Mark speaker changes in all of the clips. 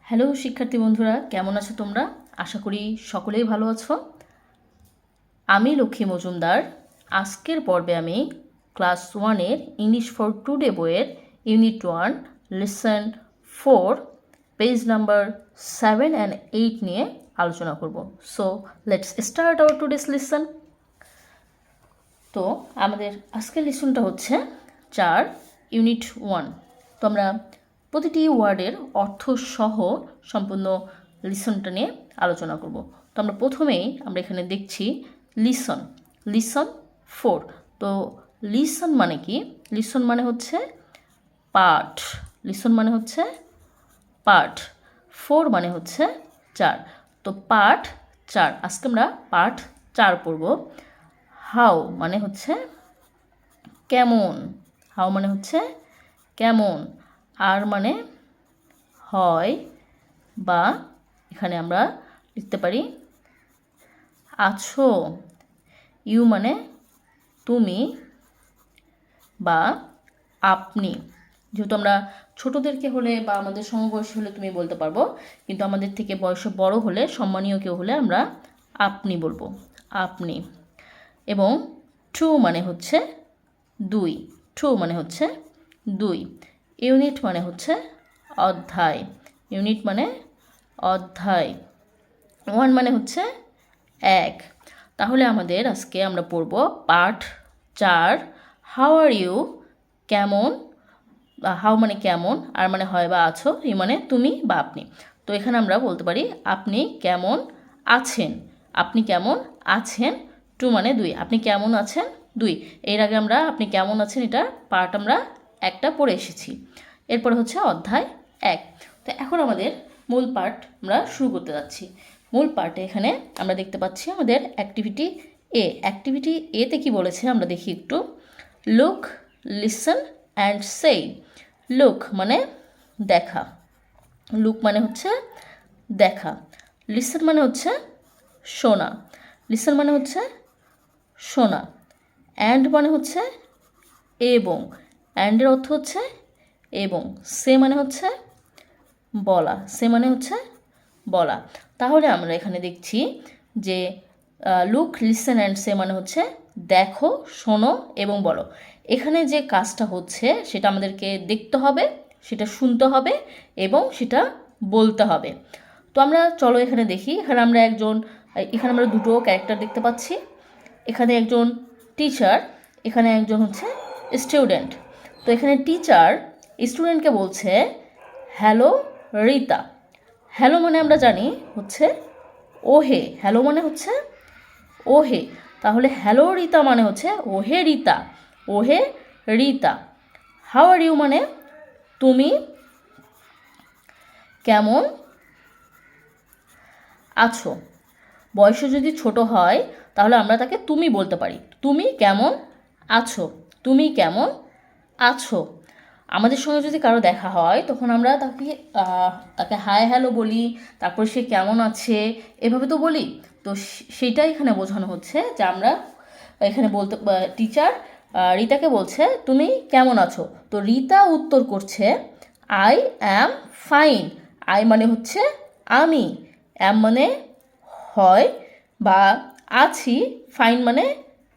Speaker 1: Hello শিক্ষার্থী বন্ধুরা, কেমন আছো তোমরা? আশা করি সকলেই ভালো আছো। আমি লক্ষ্মী মজুমদার। আজকের পর্বে আমি ক্লাস 1-এর ইংলিশ ফর টুডে বইয়ের unit 1 lesson 4 page number 7 and 8 নিয়ে আলোচনা করব। So let's start our today's lesson. তো আমাদের আজকের লেসনটা হচ্ছে 4 ইউনিট 1। তো আমরা প্রতিটি ওয়ার্ডের অর্থ সহ সম্পূর্ণ লিসনটা নিয়ে আলোচনা করব। তো আমরা প্রথমেই এখানে দেখছি লিসন 4। তো লিসন মানে কি? লিসন মানে হচ্ছে পাঠ, লিসন মানে হচ্ছে পাঠ, 4 মানে হচ্ছে 4। তো পাঠ 4, আজকে আমরা পাঠ 4 পড়ব। হাউ মানে হচ্ছে কেমন, হাউ মানে হচ্ছে কেমন, আর মানে হয় বা এখানে আমরা লিখতে পারি আছো, ইউ মানে তুমি বা আপনি। যেহেতু আমরা ছোটদেরকে হলে বা আমাদের সমবয়সী হলে তুমি বলতে পারবো, কিন্তু আমাদের থেকে বয়সে বড় হলে, সম্মানীয় কেউ হলে আমরা আপনি বলবো, আপনি। এবং টু মানে হচ্ছে দুই, টু মানে হচ্ছে দুই। ইউনিট মানে হচ্ছে অধ্যায়, ইউনিট মানে অধ্যায়। 1 মানে হচ্ছে 1। তাহলে আমাদের আজকে আমরা পড়ব পাঠ 4 হাউ আর ইউ, কেমন, হাউ মানে কেমন, আর মানে হয় বা আছো, ই মানে তুমি বা আপনি। তো এখানে আমরা বলতে পারি আপনি কেমন আছেন, আপনি কেমন আছেন। টু মানে 2, আপনি কেমন আছেন 2। এর আগে আমরা আপনি কেমন আছেন এটা পার্ট আমরা একটা পড়ে এসেছি। এরপরে হচ্ছে অধ্যায় 1। তো এখন আমাদের মূল পার্ট আমরা শুরু করতে যাচ্ছি। মূল পার্টে এখানে আমরা দেখতে পাচ্ছি আমাদের অ্যাক্টিভিটি এ। অ্যাক্টিভিটি এতে কি বলেছে আমরা দেখি একটু। লুক, লিসন অ্যান্ড সেই। লুক মানে দেখা, লুক মানে হচ্ছে দেখা। লিসন মানে হচ্ছে শোনা, লিসন মানে হচ্ছে শোনা। অ্যান্ড মানে হচ্ছে এবং, অ্যান্ডের অর্থ হচ্ছে এবং। সে মানে হচ্ছে বলা, সে মানে হচ্ছে বলা। তাহলে আমরা এখানে দেখছি যে লুক, লিসেন অ্যান্ড সে মানে হচ্ছে দেখো, শোনো এবং বলো। এখানে যে কাজটা হচ্ছে সেটা আমাদেরকে দেখতে হবে, সেটা শুনতে হবে এবং সেটা বলতে হবে। তো আমরা চলো এখানে দেখি। এখানে আমরা দুটো ক্যারেক্টার দেখতে পাচ্ছি। এখানে একজন টিচার, এখানে একজন হচ্ছে স্টুডেন্ট। তো এখানে টিচার স্টুডেন্টকে বলছে হ্যালো রিতা। হ্যালো মানে আমরা জানি হচ্ছে ওহে, হ্যালো মানে হচ্ছে ওহে। তাহলে হ্যালো রিতা মানে হচ্ছে ওহে রিতা, ওহে রিতা। হাউ আর ইউ মানে তুমি কেমন আছো। বয়স যদি ছোট হয় তাহলে আমরা তাকে তুমি বলতে পারি, তুমি কেমন আছো, তুমি কেমন আছো। আমাদের সঙ্গে যদি কারো দেখা হয় তখন আমরা তাকে হাই হ্যালো বলি, তারপর সে কেমন আছে এভাবে তো বলি। তো সেটাই এখানে বোঝানো হচ্ছে যে আমরা এখানে টিচার রিতাকে বলছে তুমি কেমন আছো। তো রিতা উত্তর করছে আই অ্যাম ফাইন। আই মানে হচ্ছে আমি, অ্যাম মানে হয় বা আছি, ফাইন মানে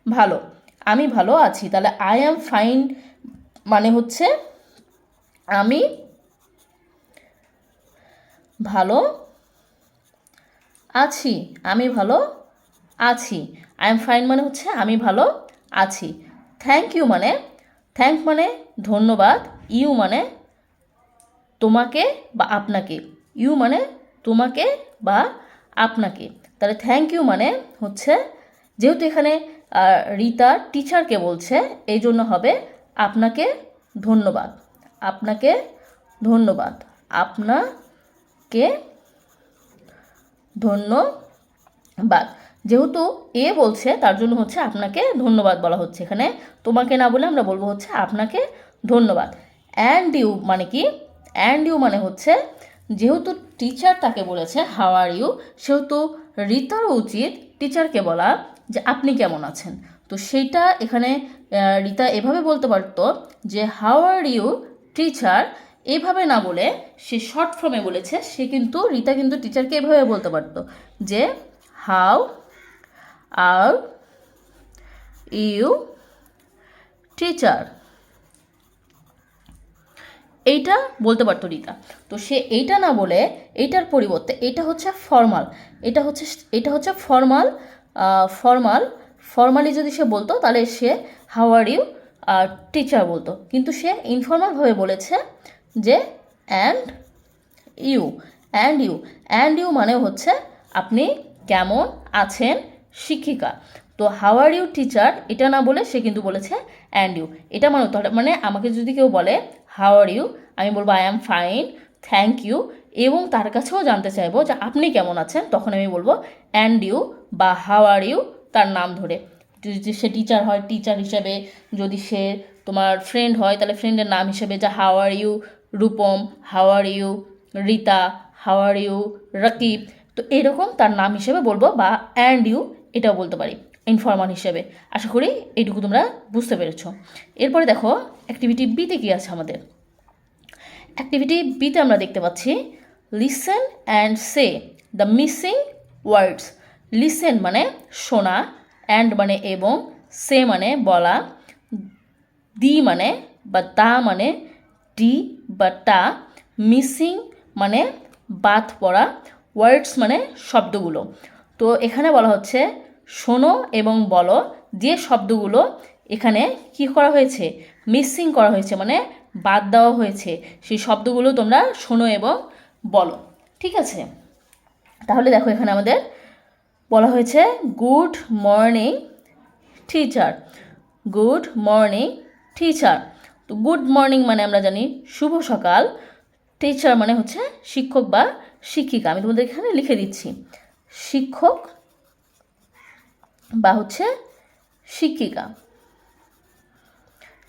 Speaker 1: ভালো, আমি ভালো আছি। তাহলে আই অ্যাম ফাইন মানে হচ্ছে আমি ভালো আছি, আমি ভালো আছি। আই এম ফাইন মানে হচ্ছে আমি ভালো আছি। থ্যাংক ইউ মানে, থ্যাংক মানে ধন্যবাদ, ইউ মানে তোমাকে বা আপনাকে, ইউ মানে তোমাকে বা আপনাকে। তাহলে থ্যাংক ইউ মানে হচ্ছে, যেহেতু এখানে রিতা টিচারকে বলছে এই জন্য হবে আপনাকে ধন্যবাদ, আপনাকে ধন্যবাদ, আপনাকে ধন্যবাদ। যেহেতু এ বলছে তার জন্য হচ্ছে আপনাকে ধন্যবাদ বলা হচ্ছে। এখানে তোমাকে না বলে আমরা বলবো হচ্ছে আপনাকে ধন্যবাদ। অ্যান্ড ইউ মানে কি? অ্যান্ড ইউ মানে হচ্ছে যেহেতু টিচার তাকে বলেছে হাউ আর ইউ, সেহেতু রিতারও উচিত টিচারকে বলা যে আপনি কেমন আছেন। তো সেইটা এখানে রিতা এভাবে বলতে পারতো যে হাউ আর ইউ টিচার, এইভাবে না বলে সে শর্ট ফর্মে বলেছে, রীতা কিন্তু টিচারকে এভাবে বলতে পারতো যে হাউ আর ইউ টিচার, এইটা বলতে পারতো রীতা। তো সে এইটা না বলে এইটার পরিবর্তে এটা হচ্ছে ফর্মাল, এটা হচ্ছে ফর্মালি যদি সে বলতো তাহলে সে হাউ আর ইউ টিচার বলতো, কিন্তু সে ইনফর্মালভাবে বলেছে যে অ্যান্ড ইউ। অ্যান্ড ইউ মানে হচ্ছে আপনি কেমন আছেন শিক্ষিকা। তো হাউ আর ইউ টিচার এটা না বলে সে কিন্তু বলেছে অ্যান্ড ইউ। এটা মানে আমাকে যদি কেউ বলে হাউ আর ইউ, আমি বলবো I am fine, thank you, এবং তার কাছেও জানতে চাইবো যে আপনি কেমন আছেন, তখন আমি বলবো অ্যান্ড ইউ বা হাউ আর ইউ তার নাম ধরে। যদি সে টিচার হয় টিচার হিসেবে, যদি সে তোমার ফ্রেন্ড হয় তাহলে ফ্রেন্ডের নাম হিসেবে, যে how are you Rupam, how are you Rita, how are you Rakib, তো এরকম তার নাম হিসেবে বলবো, বা অ্যান্ড ইউ এটাও বলতে পারি ইনফর্মাল হিসেবে। আশা করি এইটুকু তোমরা বুঝতে পেরেছ। এরপরে দেখো অ্যাক্টিভিটি বিতে কী আছে আমাদের। অ্যাক্টিভিটি বিতে আমরা দেখতে পাচ্ছি listen and say the missing words. Listen মানে শোনা, অ্যান্ড মানে এবং, সে মানে বলা, দি মানে বা তা মানে ডি বা টা, মিসিং মানে বাদ পড়া, ওয়ার্ডস মানে শব্দগুলো। তো এখানে বলা হচ্ছে শোনো এবং বলো, যে শব্দগুলো এখানে কি করা হয়েছে, মিসিং করা হয়েছে, মানে বাদ দেওয়া হয়েছে, সেই শব্দগুলো তোমরা শোনো এবং বলো। ঠিক আছে, তাহলে দেখো এখানে আমাদের বলা হয়েছে good morning teacher. Good morning teacher. তো গুড মর্নিং মানে আমরা জানি শুভ সকাল, টিচার মানে হচ্ছে শিক্ষক বা শিক্ষিকা। আমি তোমাদের এখানে লিখে দিচ্ছি, শিক্ষক বা হচ্ছে শিক্ষিকা,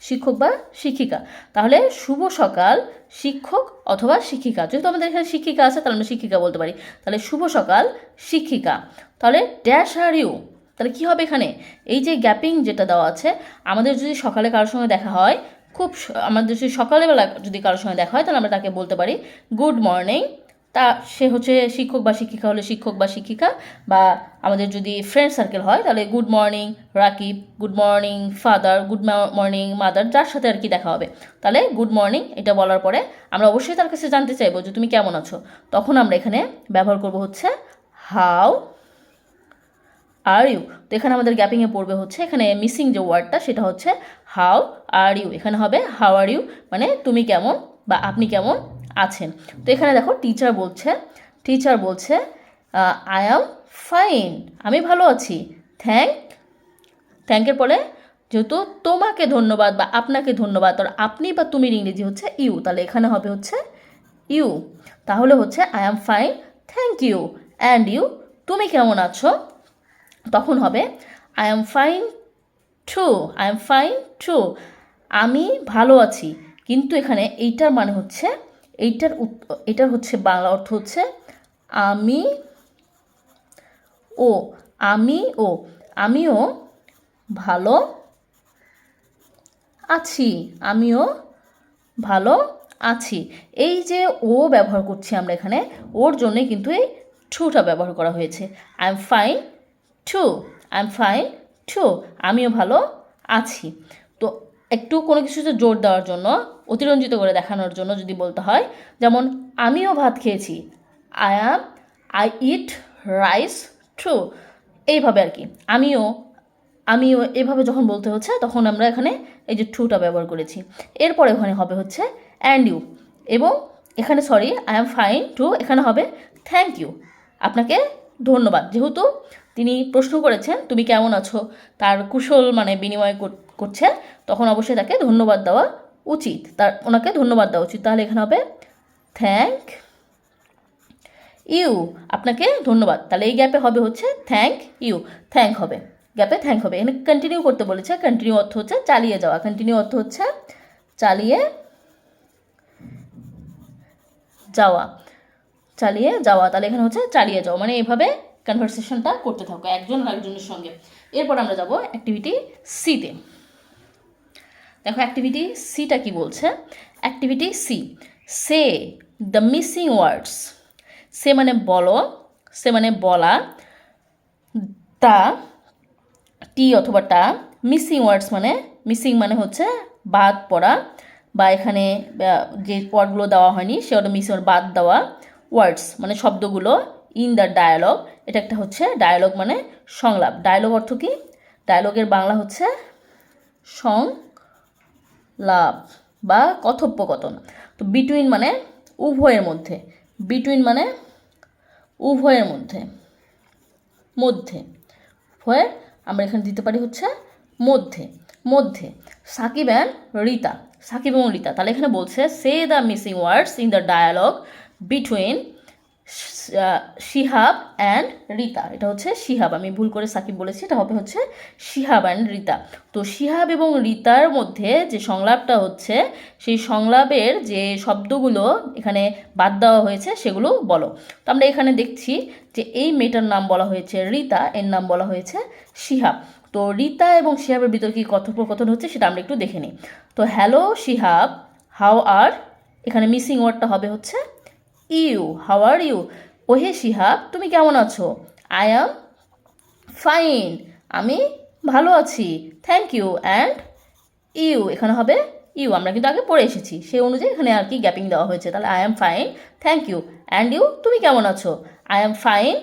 Speaker 1: শিক্ষক বা শিক্ষিকা। তাহলে শুভ সকাল শিক্ষক অথবা শিক্ষিকা, যেহেতু আমাদের এখানে শিক্ষিকা আছে তাহলে আমরা শিক্ষিকা বলতে পারি। তাহলে শুভ সকাল শিক্ষিকা। তাহলে ড্যাশ আর ইউ, তাহলে কী হবে এখানে, এই যে গ্যাপিং যেটা দেওয়া আছে, আমাদের যদি সকালে কারোর সঙ্গে দেখা হয়, আমাদের যদি সকালবেলা যদি কারোর সঙ্গে দেখা হয় তাহলে আমরা তাকে বলতে পারি গুড মর্নিং। তা সে হচ্ছে শিক্ষক বা শিক্ষিকা হলে শিক্ষক বা শিক্ষিকা, বা আমাদের যদি ফ্রেন্ড সার্কেল হয় তাহলে good morning Rakib, good morning father, good morning mother, যার সাথে আর কি দেখা হবে। তাহলে গুড মর্নিং এটা বলার পরে আমরা অবশ্যই তার কাছে জানতে চাইবো যে তুমি কেমন আছো, তখন আমরা এখানে ব্যবহার করব হচ্ছে হাউ আর ইউ। তো এখানে আমাদের গ্যাপিংয়ে পড়বে হচ্ছে, এখানে মিসিং যে ওয়ার্ডটা সেটা হচ্ছে হাউ আর ইউ। এখানে হবে হাউ আর ইউ মানে তুমি কেমন বা আপনি কেমন আছেন। তো এখানে দেখো টিচার বলছে আই অ্যাম ফাইন, আমি ভালো আছি। থ্যাংকের পরে যেহেতু তোমাকে ধন্যবাদ বা আপনাকে ধন্যবাদ, আর আপনি বা তুমির ইংরেজি হচ্ছে ইউ, তাহলে এখানে হবে হচ্ছে ইউ। তাহলে হচ্ছে I am fine thank you, and you তুমি কেমন আছো, তখন হবে আই অ্যাম ফাইন টু, আমি ভালো আছি। কিন্তু এখানে এইটার মানে হচ্ছে এইটার হচ্ছে বাংলা অর্থ হচ্ছে আমিও ভালো আছি। এই যে ও ব্যবহার করছি আমরা এখানে, ওর জন্যে কিন্তু এই টুটা ব্যবহার করা হয়েছে। আই এম ফাইন টু, আমিও ভালো আছি। তো একটু কোনো কিছুতে জোর দেওয়ার জন্য, অতিরঞ্জিত করে দেখানোর জন্য যদি বলতে হয়, যেমন আমিও ভাত খেয়েছি, আই ইট রাইস টু, এইভাবে আর কি। আমিও এভাবে যখন বলতে হচ্ছে তখন আমরা এখানে এই যে টুটা ব্যবহার করেছি। এরপরে ওখানে হবে হচ্ছে অ্যান্ড ইউ, এবং এখানে আই অ্যাম ফাইন টু, এখানে হবে থ্যাংক ইউ, আপনাকে ধন্যবাদ। যেহেতু তিনি প্রশ্ন করেছেন তুমি কেমন আছো, তার কুশল মানে বিনিময় করছে, তখন অবশ্যই তাকে ধন্যবাদ দেওয়া উচিত, ওনাকে ধন্যবাদ দেওয়া উচিত। তাহলে এখানে হবে থ্যাংক ইউ, আপনাকে ধন্যবাদ। তাহলে এই গ্যাপে হবে হচ্ছে থ্যাংক ইউ, থ্যাংক হবে, গ্যাপে থ্যাংক হবে। এখানে কন্টিনিউ করতে বলেছে, কন্টিনিউ অর্থ হচ্ছে চালিয়ে যাওয়া, চালিয়ে যাওয়া, তাহলে এখানে হচ্ছে চালিয়ে যাওয়া, মানে এইভাবে কনভারসেশনটা করতে থাকো একজন আরেকজনের সঙ্গে। এরপর আমরা যাব অ্যাক্টিভিটি সিতে। দেখো অ্যাক্টিভিটি সিটা কি বলছে। অ্যাক্টিভিটি সে দ্য মিসিং ওয়ার্ডস, সে মানে বলো, সে মানে বলা, তা টি অথবা টা, মিসিং ওয়ার্ডস মানে মিসিং মানে হচ্ছে বাদ পড়া, বা এখানে যে ওয়ার্ডগুলো দেওয়া হয়নি সেটা মিসিং বাদ দেওয়া, ওয়ার্ডস মানে শব্দগুলো, ইন দ্য ডায়ালগ, এটা একটা হচ্ছে ডায়ালগ মানে সংলাপ। ডায়ালগ অর্থ কি? ডায়ালগের বাংলা হচ্ছে সংলাপ বা কথোপকথন। তো বিটুইন মানে উভয়ের মধ্যে, বিটুইন মানে উভয়ের মধ্যে, মধ্যে, উভয়ের আমরা এখানে দিতে পারি হচ্ছে মধ্যে, মধ্যে। সাকিব অ্যান্ড রিতা, সাকিব এবং রিতা, তাহলে এখানে বলছে say the missing words in the dialogue between Shihab and Rita, এটা হচ্ছে শিহাব, আমি ভুল করে সাকিব বলেছি, এটা হবে হচ্ছে শিহাব অ্যান্ড রিতা। তো শিহাব এবং রিতার মধ্যে যে সংলাপটা হচ্ছে সেই সংলাপের যে শব্দগুলো এখানে বাদ দেওয়া হয়েছে সেগুলো বলো। তো আমরা এখানে দেখছি যে এই মেয়েটার নাম বলা হয়েছে রিতা, এর নাম বলা হয়েছে শিহাব। তো রিতা এবং শিহাবের ভিতর কি কথোপকথন হচ্ছে সেটা আমরা একটু দেখে নিই। তো হ্যালো শিহাব, হাউ আর, এখানে মিসিং ওয়ার্ডটা হবে হচ্ছে ইউ, হাউ আর ইউ। ওহে শিহাব, তুমি কেমন আছো? আই অ্যাম ফাইন, আমি ভালো আছি। থ্যাংক ইউ অ্যান্ড ইউ, এখানে হবে ইউ, আমরা কিন্তু আগে পড়ে এসেছি সেই অনুযায়ী এখানে আর কি গ্যাপিং দেওয়া হয়েছে। তাহলে I am fine, thank you and you, তুমি কেমন আছো? আই অ্যাম ফাইন,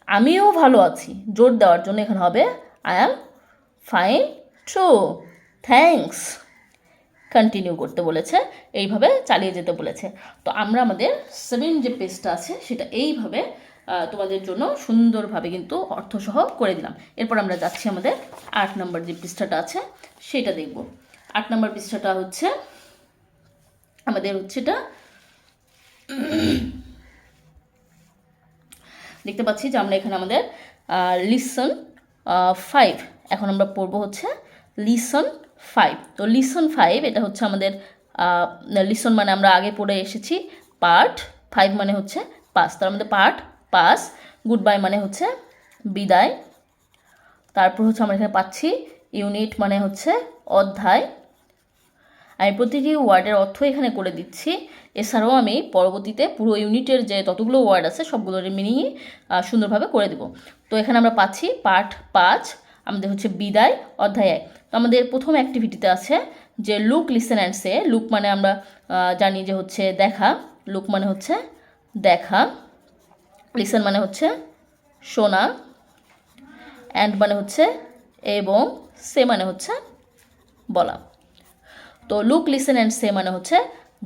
Speaker 1: আমিও ভালো আছি। জোর দেওয়ার জন্য এখানে হবে I am fine true, thanks. Continue করতে বলেছে, এইভাবে চালিয়ে যেতে বলেছে। তো আমরা আমাদের 7 যে পেজটা আছে সেটা এইভাবে তোমাদের জন্য সুন্দরভাবে কিন্তু অর্থসহ করে দিলাম। এরপর আমরা যাচ্ছি আমাদের 8 নম্বর যে পৃষ্ঠাটা আছে সেটা দেখব। 8 নম্বর পৃষ্ঠাটা হচ্ছে আমাদের হচ্ছে এটা দেখতে পাচ্ছি যে আমরা এখানে আমাদের লিসন 5, এখন আমরা পড়বো হচ্ছে লিসন 5। তো লিসন 5 এটা হচ্ছে আমাদের লিসন মানে আমরা আগে পড়ে এসেছি পার্ট, 5 মানে হচ্ছে পাস, তার আমাদের পার্ট পাস। গুড বাই মানে হচ্ছে বিদায়। তারপর হচ্ছে আমরা এখানে পাচ্ছি ইউনিট মানে হচ্ছে অধ্যায়। আমি প্রতিটি ওয়ার্ডের অর্থ এখানে করে দিচ্ছি, এছাড়াও আমি পরবর্তীতে পুরো ইউনিটের যে ততগুলো ওয়ার্ড আছে সবগুলোর মিনিংই সুন্দরভাবে করে দেব। তো এখানে আমরা পাচ্ছি পার্ট 5, আমাদের হচ্ছে বিদায়, অধ্যায় 1। তো আমাদের প্রথম অ্যাক্টিভিটিতে আছে যে look, listen and say. Look মানে আমরা জানি যে হচ্ছে দেখা, লুক মানে হচ্ছে দেখা, লিসেন মানে হচ্ছে শোনা, অ্যান্ড মানে হচ্ছে এবং, সে মানে হচ্ছে বলা। তো লুক, লিসেন অ্যান্ড সে মানে হচ্ছে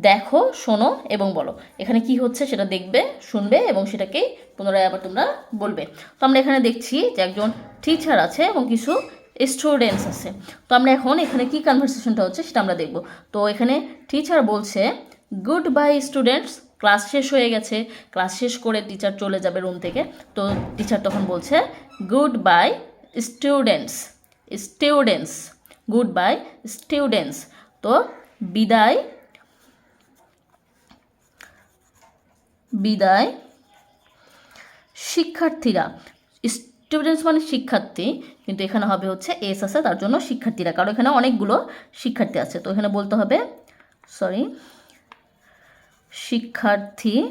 Speaker 1: দেখো, শোনো এবং বলো। এখানে কি হচ্ছে সেটা দেখবে, শুনবে এবং সেটাকেই পুনরায় আবার তোমরা বলবে। তো আমরা এখানে দেখছি যে একজন টিচার আছে এবং কিছু স্টুডেন্টস আছে। তো আমরা এখন এখানে কি কনভারসেশনটা হচ্ছে সেটা আমরা দেখব। তো এখানে টিচার বলছে গুড বাই স্টুডেন্টস, ক্লাস শেষ হয়ে গেছে, ক্লাস শেষ করে টিচার চলে যাবে রুম থেকে। তো টিচার তখন বলছে good bye students, students, good bye students. তো বিদায়, বিদায় শিক্ষার্থীরা। স্টুডেন্টস মানে শিক্ষার্থী, কিন্তু এখানে হবে হচ্ছে এস আছে তার জন্য শিক্ষার্থীরা, কারণ এখানে অনেকগুলো শিক্ষার্থী আছে। তো এখানে বলতে হবে শিক্ষার্থীরা,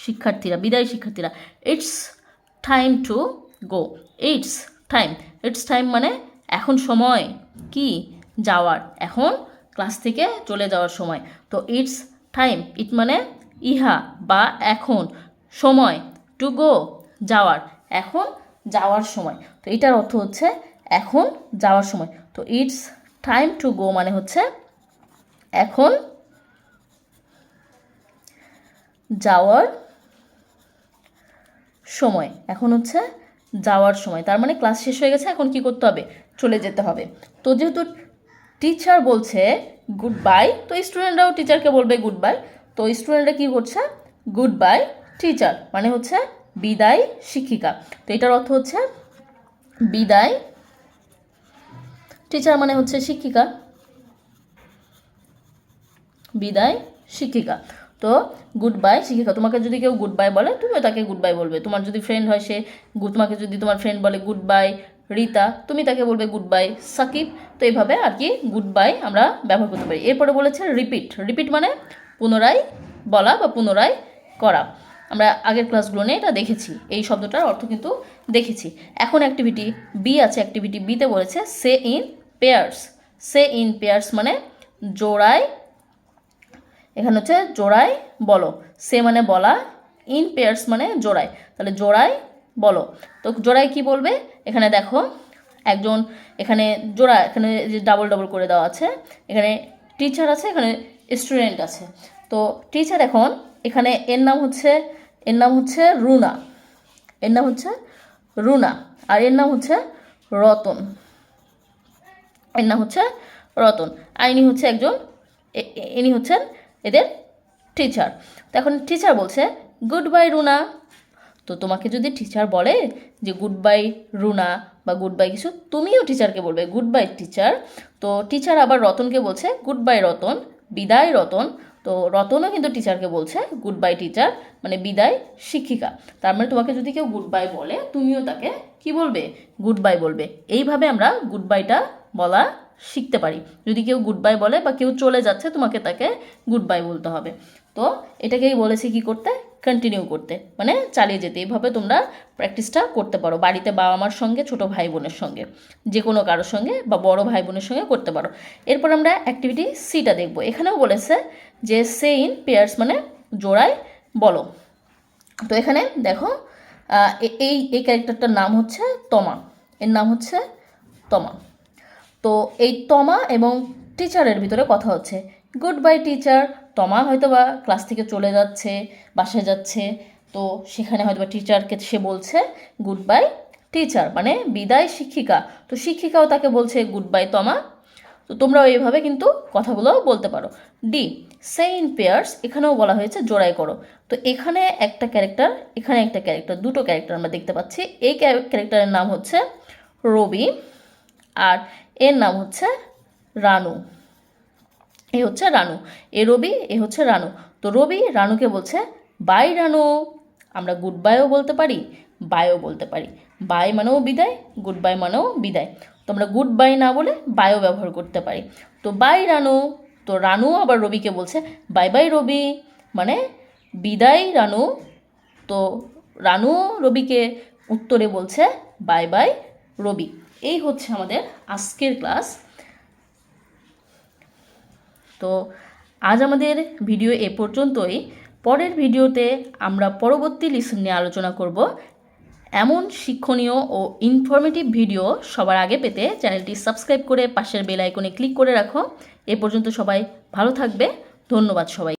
Speaker 1: শিক্ষার্থীরা, বিদায় শিক্ষার্থীরা। It's time to go, it's time, it's time মানে এখন সময় কি যাওয়ার, এখন ক্লাস থেকে চলে যাওয়ার সময়। তো ইটস টাইম, ইট মানে ইহা বা এখন, সময়, টু গো যাওয়ার, এখন যাওয়ার সময়। তো এটার অর্থ হচ্ছে এখন যাওয়ার সময়। তো ইটস টাইম টু গো মানে হচ্ছে এখন যাওয়ার সময়, এখন হচ্ছে যাওয়ার সময়। তার মানে ক্লাস শেষ হয়ে গেছে, এখন কি করতে হবে? চলে যেতে হবে। তো যেহেতু টিচার বলছে গুড বাই, তো স্টুডেন্টরাও টিচারকে বলবে গুড বাই। তো স্টুডেন্টরা কী করছে? গুড বাই টিচার মানে হচ্ছে বিদায় শিক্ষিকা। তো এটার অর্থ হচ্ছে বিদায়, টিচার মানে হচ্ছে শিক্ষিকা, বিদায় শিক্ষিকা। তো গুড বাই শিক্ষিকা, তোমাকে যদি কেউ গুড বাই বলে তুমিও তাকে গুড বাই বলবে। তোমার যদি ফ্রেন্ড হয় সে তোমাকে যদি তোমার ফ্রেন্ড বলে গুড বাই রিতা, তুমি তাকে বলবে গুড বাই। সাকিব, তো এইভাবে আর কি গুড বাই আমরা ব্যবহার করতে পারি। এরপরে বলেছে রিপিট। রিপিট মানে পুনরায় বলা বা পুনরায় করা। আমরা আগের ক্লাসগুলো নিয়ে এটা দেখেছি, এই শব্দটার অর্থ কিন্তু দেখেছি। এখন অ্যাক্টিভিটি বি আছে, অ্যাক্টিভিটি বিতে বলেছে say in pairs. Say in pairs মানে জোড়ায়, এখানে হচ্ছে জোড়ায় বলো। সে মানে বলা, ইন পেয়ার্স মানে জোড়ায়, তাহলে জোড়ায় বলো। তো জোড়ায় কি বলবে, এখানে দেখো একজন, এখানে জোড়া, এখানে যে ডাবল ডাবল করে দেওয়া আছে, এখানে টিচার আছে, এখানে স্টুডেন্ট আছে। তো টিচার এখন এখানে এর নাম হচ্ছে রুনা, এর নাম হচ্ছে রুনা, আর এর নাম হচ্ছে রতন, এর নাম হচ্ছে রতন, আর ইনি হচ্ছে একজন, ইনি হচ্ছেন এদের টিচার। তো এখন টিচার বলছে গুড বাই রুনা। তো তোমাকে যদি টিচার বলে যে গুড বাই রুনা বা গুড বাই কিছু, তুমিও টিচারকে বলবে গুড বাই টিচার। তো টিচার আবার রতনকে বলছে গুড বাই রতন, বিদায় রতন। তো রতনও কিন্তু টিচারকে বলছে গুড বাই টিচার, মানে বিদায় শিক্ষিকা। তার মানে তোমাকে যদি কেউ গুড বাই বলে, তুমিও তাকে কি বলবে, গুড বাই বলবে। এইভাবে আমরা গুড বাইটা বলা শিখতে পারি। যদি কেউ গুড বাই বলে বা কেউ চলে যাচ্ছে, তোমাকে তাকে গুড বাই বলতে হবে। তো এটাকেই বলেছি কি করতে, কন্টিনিউ করতে, মানে চালিয়ে যেতে। এইভাবে তোমরা প্র্যাকটিসটা করতে পারো বাড়িতে, বাবা মার সঙ্গে, ছোটো ভাই বোনের সঙ্গে, যে কোনো কারোর সঙ্গে বা বড় ভাই বোনের সঙ্গে করতে পারো। এরপর আমরা অ্যাক্টিভিটি সিটা দেখবো। এখানেও বলেছে যে সে ইন পেয়ার্স মানে জোড়ায় বলো। তো এখানে দেখো এই ক্যারেক্টারটার নাম হচ্ছে তমা, এর নাম হচ্ছে তমা। তো এই তমা এবং টিচারের ভিতরে কথা হচ্ছে, গুড বাই টিচার। তমা হয়তো বা ক্লাস থেকে চলে যাচ্ছে, বাসায় যাচ্ছে, তো সেখানে হয়তো বা টিচারকে সে বলছে গুড বাই টিচার, মানে বিদায় শিক্ষিকা। তো শিক্ষিকাও তাকে বলছে গুড বাই তমা। তো তোমরাও এইভাবে কিন্তু কথাগুলো বলতে পারো। ডি, সে ইন পেয়ার্স, এখানেও বলা হয়েছে জোড়াই করো। তো এখানে একটা ক্যারেক্টার, এখানে একটা ক্যারেক্টার, দুটো ক্যারেক্টার আমরা দেখতে পাচ্ছি। এই ক্যারেক্টারের নাম হচ্ছে রবি, আর এর নাম হচ্ছে রানু। এ হচ্ছে রানু, এ রবি, এ হচ্ছে রানু। তো রবি রানুকে বলছে বাই রানু। আমরা গুড বাইও বলতে পারি, বাইও বলতে পারি। বাই মানেও বিদায়, গুড বাই মানেও বিদায়। তো আমরা গুড বাই না বলে বাইও ব্যবহার করতে পারি। তো বাই রানু। তো রানু আবার রবিকে বলছে বাই বাই রবি, মানে বিদায় রানু। তো রানু রবিকে উত্তরে বলছে বাই বাই রবি। এই হচ্ছে আমাদের আজকের ক্লাস। তো আজ আমাদের ভিডিও এ পর্যন্তই। পরের ভিডিওতে আমরা পরবর্তী লিসন নিয়ে আলোচনা করব। এমন শিক্ষণীয় ও ইনফরমেটিভ ভিডিও সবার আগে পেতে চ্যানেলটি সাবস্ক্রাইব করে পাশের বেল আইকনে ক্লিক করে রাখো। এ পর্যন্ত সবাই ভালো থাকবে। ধন্যবাদ সবাই।